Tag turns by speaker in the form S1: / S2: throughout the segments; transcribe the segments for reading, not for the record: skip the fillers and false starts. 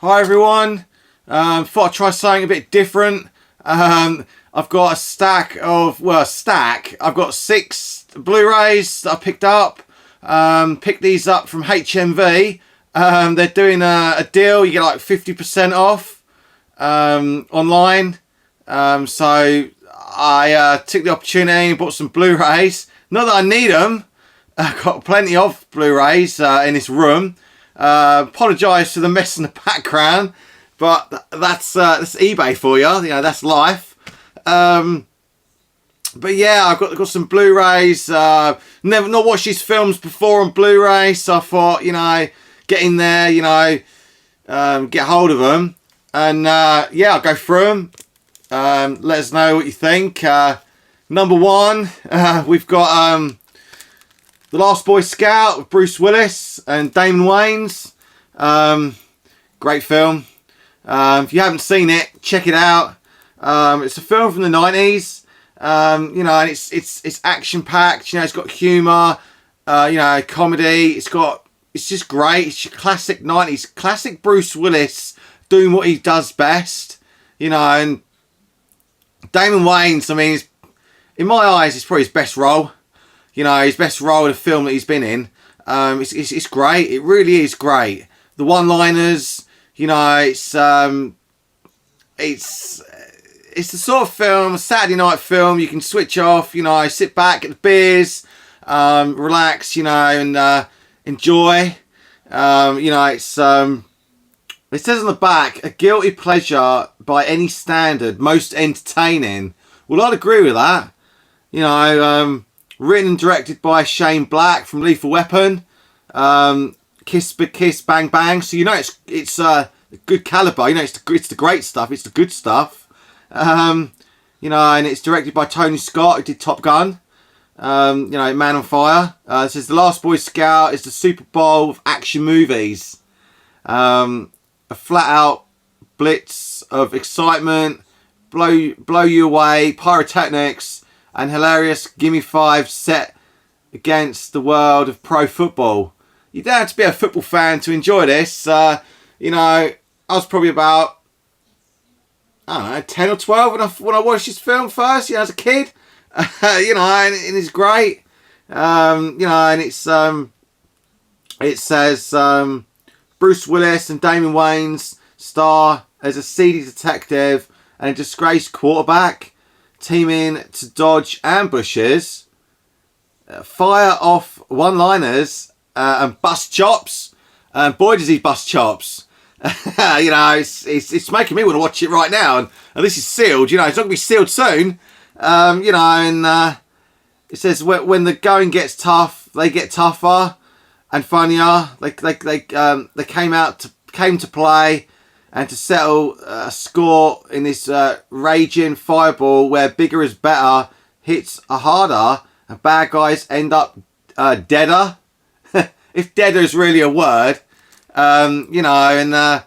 S1: Hi everyone. Thought I'd try something a bit different. I've got a stack of, I've got 6 Blu-rays that I picked up. Picked these up from Hmv. They're doing a deal. You get like 50% off online. So I took the opportunity and bought some Blu-rays. Not that I need them. I've got plenty of Blu-rays in this room. Apologise for the mess in the background, but that's eBay for you. You know, that's life. But yeah, I've got some Blu-rays. Never not watched these films before on Blu-ray, so I thought, you know, get in there, you know, get hold of them, and yeah, I'll go through them. Let us know what you think. Number 1, we've got The Last Boy Scout with Bruce Willis and Damon Wayans. Great film. If you haven't seen it, check it out. It's a film from the 90s. You know, and it's action packed. You know, it's got humour. You know, comedy. It's just great. It's your classic 90s, classic Bruce Willis doing what he does best. You know, and Damon Wayans, I mean, in my eyes, it's probably his best role. You know, his best role in a film that he's been in. It's great. It really is great. The one-liners, you know, it's the sort of film, a Saturday night film, you can switch off, you know, sit back, get the beers, relax, you know, and enjoy. You know, it says on the back, a guilty pleasure by any standard, most entertaining. Well, I'd agree with that. You know, written and directed by Shane Black from Lethal Weapon. Kiss Kiss Bang Bang. So you know it's good caliber. You know it's the great stuff. It's the good stuff. You know, and it's directed by Tony Scott, who did Top Gun. You know, Man on Fire. It says The Last Boy Scout is the Super Bowl of action movies. A flat out blitz of excitement, blow you away, pyrotechnics, and hilarious Gimme 5 set against the world of pro football. You don't have to be a football fan to enjoy this. You know, I was probably about, I don't know, 10 or 12 when I watched this film first, you know, as a kid. You know, and it's great. You know, and it says Bruce Willis and Damon Wayans star as a seedy detective and a disgraced quarterback, teaming to dodge ambushes, fire off one-liners, and bust chops. And boy, does he bust chops. You know, it's making me want to watch it right now. And this is sealed, you know, it's not going to be sealed soon. You know, and it says when the going gets tough, they get tougher and funnier. They came to play and to settle a score in this raging fireball where bigger is better, hits are harder, and bad guys end up deader. If deader is really a word, you know, and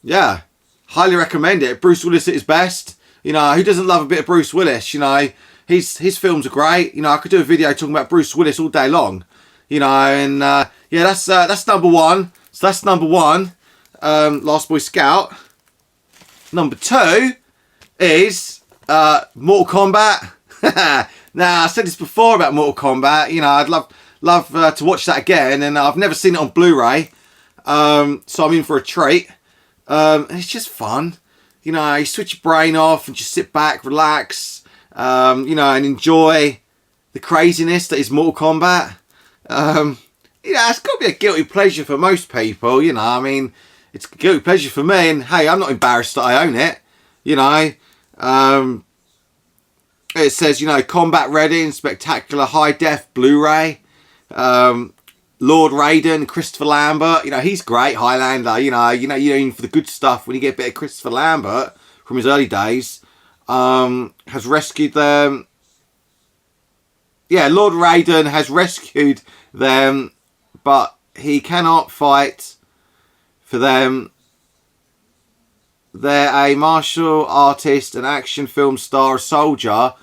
S1: yeah, highly recommend it. Bruce Willis at his best. You know, who doesn't love a bit of Bruce Willis? You know, his films are great. You know, I could do a video talking about Bruce Willis all day long. You know, and yeah, that's number 1. So that's number 1. Last Boy Scout. Number 2 is Mortal Kombat. Now, I said this before about Mortal Kombat. You know, I'd love to watch that again, and I've never seen it on Blu-ray, so I'm in for a treat. And it's just fun. You know, you switch your brain off and just sit back, relax, you know, and enjoy the craziness that is Mortal Kombat. You know, it's got to be a guilty pleasure for most people. You know, I mean, it's a guilty pleasure for me, and hey, I'm not embarrassed that I own it. You know, it says, you know, combat ready and spectacular high def Blu-ray. Lord Raiden, Christopher Lambert, you know, he's great. Highlander, you know, you're in for the good stuff when you get a bit of Christopher Lambert from his early days. Has rescued them. Yeah, Lord Raiden has rescued them, but he cannot fight for them. They're a martial artist, an action film star, a soldier,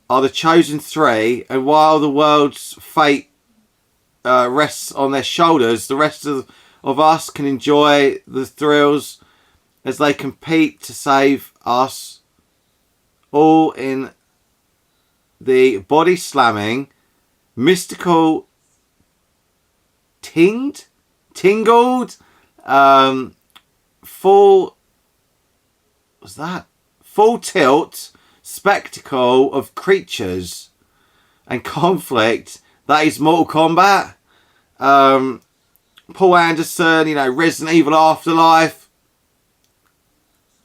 S1: are the chosen 3, and while the world's fate rests on their shoulders, the rest of of us can enjoy the thrills as they compete to save us, all in the body-slamming, mystical, tingled, full tilt spectacle of creatures and conflict that is Mortal Kombat. Paul Anderson, you know, Resident Evil Afterlife,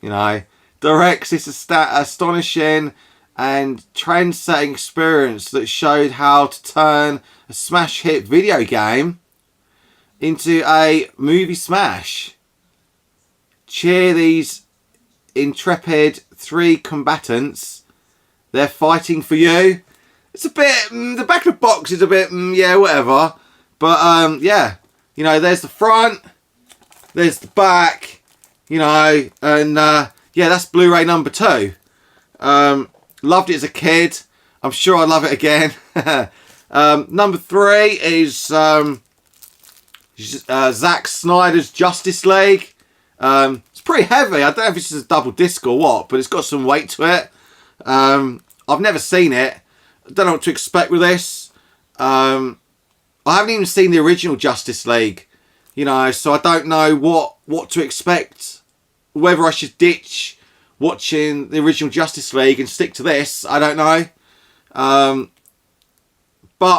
S1: you know, directs this astonishing and trend-setting experience that showed how to turn a smash hit video game into a movie smash. Cheer these intrepid 3 combatants. They're fighting for you. It's a bit, the back of the box is a bit, yeah, whatever. But, yeah, you know, there's the front, there's the back, you know, and, yeah, that's Blu-ray number 2. Loved it as a kid. I'm sure I'd love it again. Number 3 is Zack Snyder's Justice League. It's pretty heavy. I don't know if it's just a double disc or what, but it's got some weight to it. I've never seen it. I don't know what to expect with this. I haven't even seen the original Justice League, you know, so I don't know what to expect. Whether I should ditch watching the original Justice League and stick to this, I don't know. But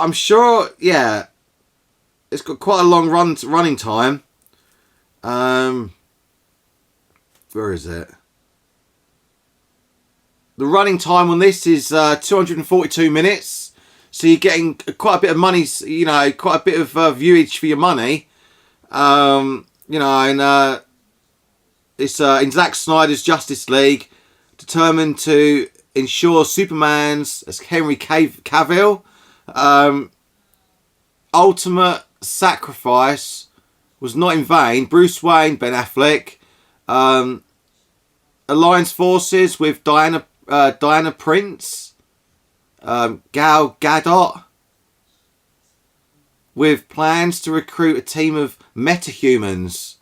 S1: I'm sure, yeah, it's got quite a long running time. Where is it? The running time on this is 242 minutes. So you're getting quite a bit of money, you know, quite a bit of viewage for your money. You know, and it's in Zack Snyder's Justice League, determined to ensure Superman's, as Henry Cavill, ultimate sacrifice was not in vain. Bruce Wayne, Ben Affleck, aligns forces with Diana Prince, Gal Gadot, with plans to recruit a team of metahumans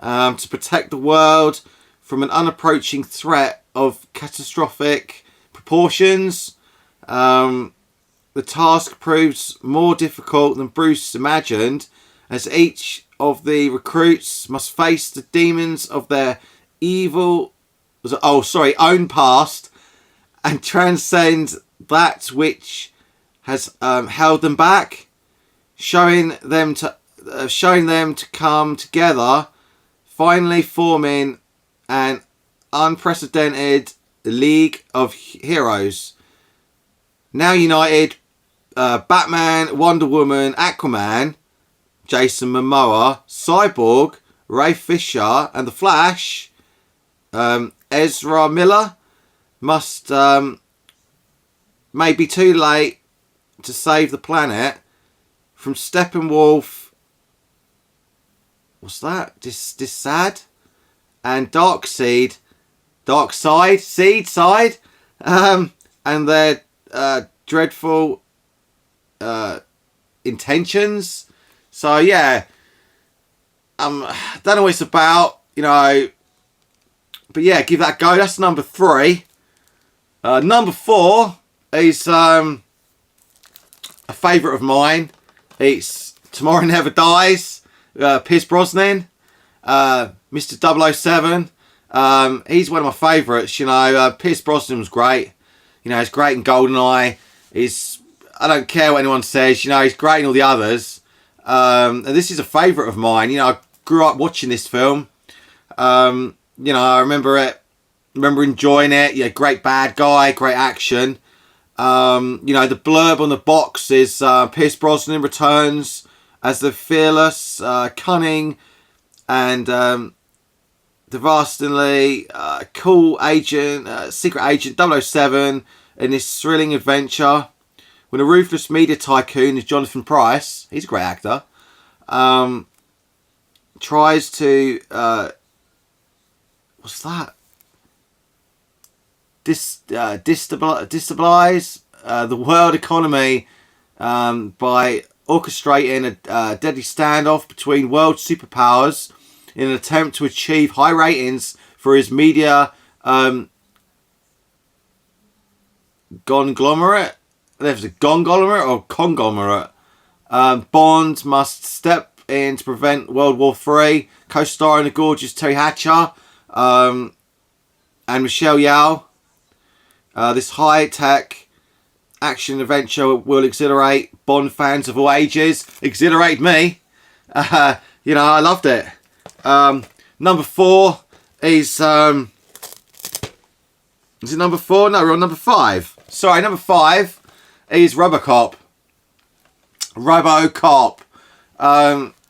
S1: to protect the world from an unapproaching threat of catastrophic proportions. The task proves more difficult than Bruce imagined, as each of the recruits must face the demons of their own past and transcend that which has held them back, showing them to come together, finally forming an unprecedented League of Heroes. Now united, Batman, Wonder Woman, Aquaman, Jason Momoa, Cyborg, Ray Fisher, and The Flash, Ezra Miller, must may be too late to save the planet from Steppenwolf. What's that? Sad and Darkseid, and their dreadful intentions. So yeah, don't know what it's about, you know, but yeah, give that a go. That's number 3. Number 4 is a favourite of mine. It's Tomorrow Never Dies. Pierce Brosnan, Mr. 007. He's one of my favourites. You know, Pierce Brosnan was great. You know, he's great in GoldenEye. I don't care what anyone says. You know, he's great in all the others. And this is a favourite of mine. You know, I grew up watching this film. You know, I remember enjoying it. Yeah, great bad guy, great action. You know, the blurb on the box is Pierce Brosnan returns as the fearless, cunning, and devastatingly cool agent, secret agent 007 in this thrilling adventure. When a ruthless media tycoon is Jonathan Pryce, he's a great actor, tries to what's that? Destabilize the world economy by orchestrating a deadly standoff between world superpowers in an attempt to achieve high ratings for his media conglomerate. There's a conglomerate or conglomerate. Bond must step in to prevent World War III. Co-starring the gorgeous Terry Hatcher and Michelle Yeoh. This high-tech action adventure will exhilarate Bond fans of all ages. Exhilarated me. You know, I loved it. Number 4 is it number 4? No, we're on number 5. Sorry, number 5 is RoboCop. RoboCop.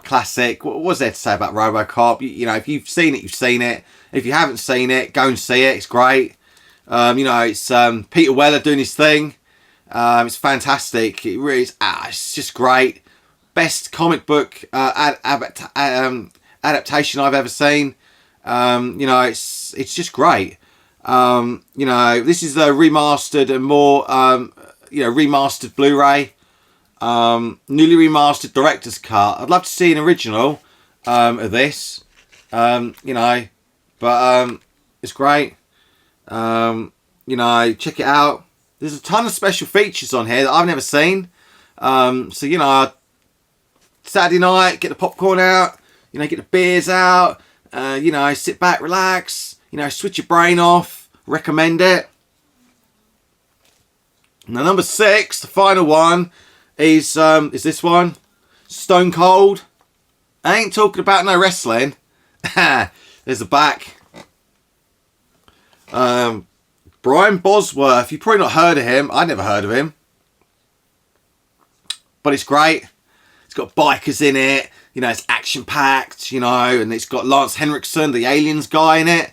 S1: Classic. What was there to say about RoboCop? You know, if you've seen it, you've seen it. If you haven't seen it, go and see it. It's great. You know, it's Peter Weller doing his thing. It's fantastic. It really is. It's just great. Best comic book adaptation I've ever seen. You know, it's just great. You know, this is a remastered and more, you know, remastered Blu-ray. Newly remastered director's cut. I'd love to see an original of this. You know, but it's great. You know, check it out. There's a ton of special features on here that I've never seen. So, you know, Saturday night, get the popcorn out, you know, get the beers out, you know, sit back, relax, you know, switch your brain off, recommend it. Now, number 6, the final one, is this one, Stone Cold. I ain't talking about no wrestling. There's the back. Brian Bosworth, you've probably not heard of him. I never heard of him. But it's great. It's got bikers in it. You know, it's action-packed, you know, and it's got Lance Henriksen, the Aliens guy, in it.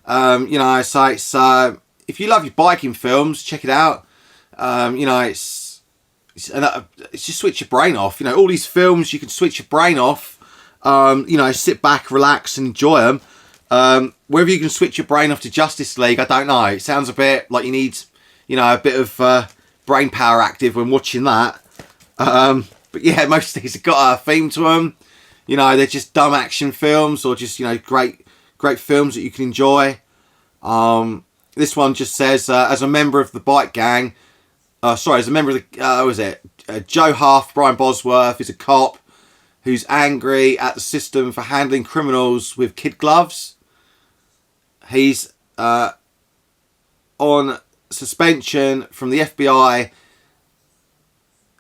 S1: You know, so it's, if you love your biking films, check it out. You know, it's just switch your brain off. You know, all these films, you can switch your brain off. You know, sit back, relax, and enjoy them. Whether you can switch your brain off to Justice League, I don't know. It sounds a bit like you need, you know, a bit of brain power active when watching that. But yeah, most of these have got a theme to them. You know, they're just dumb action films or just, you know, great films that you can enjoy. This one just says, as a member of the bike gang, as a member of the, Joe Huff, Brian Bosworth, is a cop who's angry at the system for handling criminals with kid gloves. He's on suspension from the FBI.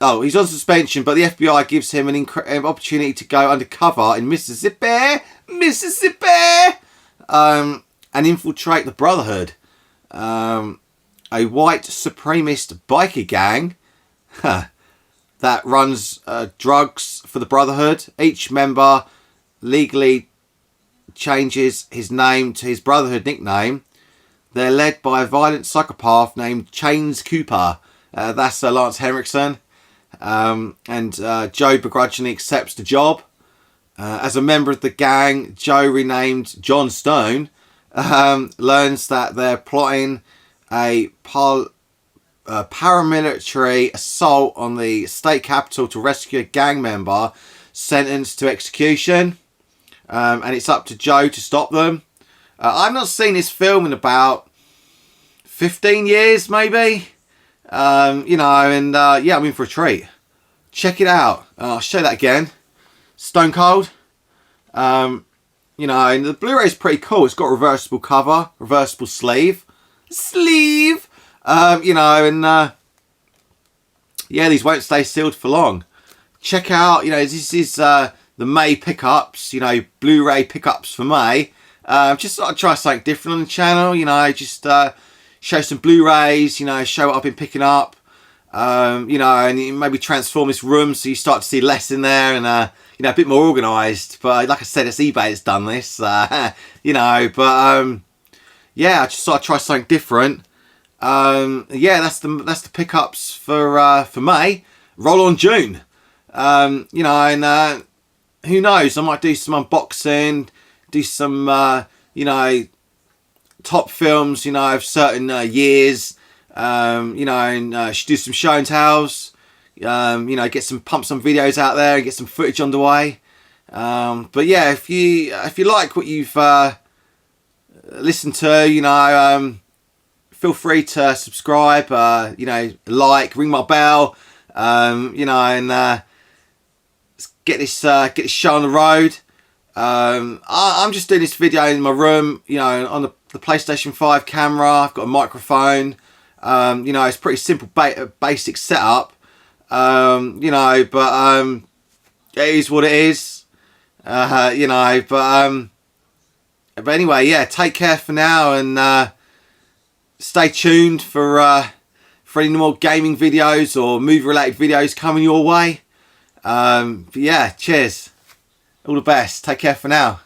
S1: Oh, he's on suspension, but the FBI gives him an opportunity to go undercover in Mississippi, and infiltrate the Brotherhood, a white supremacist biker gang that runs drugs for the Brotherhood. Each member legally changes his name to his Brotherhood nickname. They're led by a violent psychopath named Chains Cooper. That's Lance Henriksen. And Joe begrudgingly accepts the job. As a member of the gang, Joe, renamed John Stone, learns that they're plotting a paramilitary assault on the state capital to rescue a gang member sentenced to execution. And it's up to Joe to stop them. I've not seen this film in about 15 years, maybe. You know, and yeah, I'm in for a treat. Check it out. I'll show that again. Stone Cold. You know, and the Blu-ray's pretty cool. It's got a reversible cover, reversible sleeve. You know, and yeah, these won't stay sealed for long. Check out, you know, this is the May pickups, you know, Blu-ray pickups for May. Just thought I'd try something different on the channel, you know, just show some Blu-rays, you know, show what I've been picking up, you know, and maybe transform this room so you start to see less in there and, you know, a bit more organised. But like I said, it's eBay that's done this, you know, but yeah, I just thought I'd try something different. Yeah, that's the pickups for May. Roll on June. You know, and who knows, I might do some unboxing, do some, you know, top films, you know, of certain years, you know, and do some show and tells, You know, pump some videos out there and get some footage underway. But yeah, if you like what you've listened to, you know, feel free to subscribe. You know, like, ring my bell. You know, and get this show on the road. I'm just doing this video in my room, you know, on the PlayStation 5 camera. I've got a microphone. You know, it's pretty simple, basic setup. You know, but it is what it is. You know, but anyway, yeah. Take care for now, and stay tuned for any more gaming videos or movie-related videos coming your way. But yeah, cheers. All the best. Take care for now.